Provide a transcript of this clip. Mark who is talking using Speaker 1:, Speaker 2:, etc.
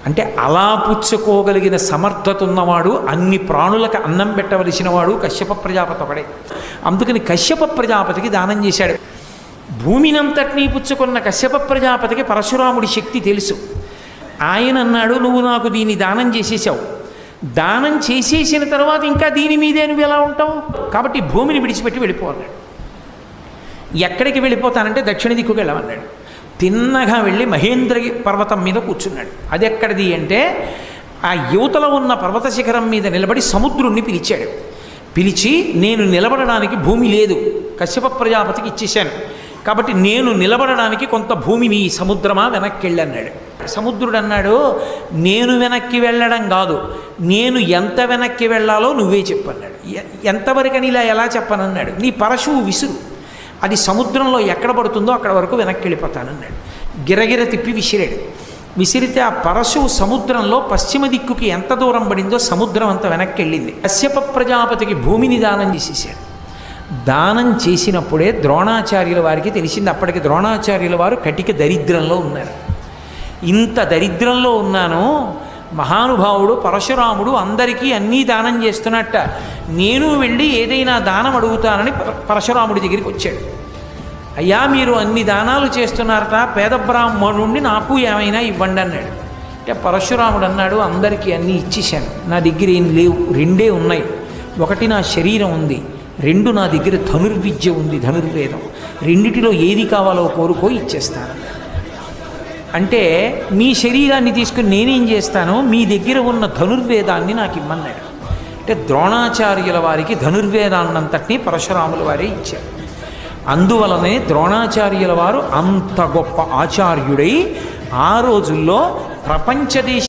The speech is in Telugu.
Speaker 1: అంటే అలా పుచ్చుకోగలిగిన సమర్థత ఉన్నవాడు, అన్ని ప్రాణులకు అన్నం పెట్టవలసిన వాడు కశ్యప ప్రజాపతి ఒకడే. అందుకని కశ్యప ప్రజాపతికి దానం చేశాడు. భూమినంతటినీ పుచ్చుకున్న కశ్యప ప్రజాపతికి పరశురాముడి శక్తి తెలుసు. ఆయన అన్నాడు, నువ్వు నాకు దీన్ని దానం చేసేసావు, దానం చేసేసిన తర్వాత ఇంకా దీని మీదే నువ్వు ఎలా ఉంటావు, కాబట్టి భూమిని విడిచిపెట్టి వెళ్ళిపోన్నాడు. ఎక్కడికి వెళ్ళిపోతానంటే దక్షిణ దిక్కుకు వెళ్ళమన్నాడు. తిన్నగా వెళ్ళి మహేంద్రగి పర్వతం మీద కూర్చున్నాడు. అది ఎక్కడిది అంటే ఆ యువతలో ఉన్న పర్వత శిఖరం మీద నిలబడి సముద్రుణ్ణి పిలిచాడు. పిలిచి, నేను నిలబడడానికి భూమి లేదు, కశ్యప ప్రజాపతికి ఇచ్చేశాను, కాబట్టి నేను నిలబడడానికి కొంత భూమిని సముద్రమా వెనక్కి వెళ్ళన్నాడు. సముద్రుడు అన్నాడు, నేను వెనక్కి వెళ్ళడం కాదు, నేను ఎంత వెనక్కి వెళ్ళాలో నువ్వే చెప్పన్నాడు. ఎంతవరకని ఇలా ఎలా చెప్పనన్నాడు, నీ పరశువు విసురు, అది సముద్రంలో ఎక్కడ పడుతుందో అక్కడ వరకు వెనక్కి వెళ్ళిపోతానన్నాడు. గిరగిర తిప్పి విసిరాడు. విసిరితే ఆ పరశువు సముద్రంలో పశ్చిమ దిక్కుకి ఎంత దూరం పడిందో సముద్రం అంత వెనక్కి వెళ్ళింది. కశ్యప ప్రజాపతికి భూమిని దానం చేసేసాడు. దానం చేసినప్పుడే ద్రోణాచార్యుల వారికి తెలిసింది. అప్పటికి ద్రోణాచార్యుల వారు కటిక దరిద్రంలో ఉన్నారు. ఇంత దరిద్రంలో ఉన్నాను, మహానుభావుడు పరశురాముడు అందరికీ అన్నీ దానం చేస్తున్నట్ట, నేను వెళ్ళి ఏదైనా దానం అడుగుతానని పరశురాముడి దగ్గరికి వచ్చాడు. అయ్యా, మీరు అన్ని దానాలు చేస్తున్నారట, పేద బ్రాహ్మణుణ్ణి నాకు ఏమైనా ఇవ్వండి అన్నాడు. అంటే పరశురాముడు అన్నాడు, అందరికీ అన్నీ ఇచ్చేశాను, నా దగ్గర ఏం లేవు, రెండే ఉన్నాయి. ఒకటి నా శరీరం ఉంది, రెండు నా దగ్గర ధనుర్విద్య ఉంది, ధనుర్వేదం, రెండిటిలో ఏది కావాలో కోరుకో ఇచ్చేస్తాను. అంటే మీ శరీరాన్ని తీసుకుని నేనేం చేస్తాను, మీ దగ్గర ఉన్న ధనుర్వేదాన్ని నాకు ఇమ్మన్నాడు. అంటే ద్రోణాచార్యుల వారికి ధనుర్వేదాన్నంతటినీ పరశురాముల వారే ఇచ్చారు. అందువలనే ద్రోణాచార్యుల వారు అంత గొప్ప ఆచార్యుడై ఆ రోజుల్లో ప్రపంచ దేశ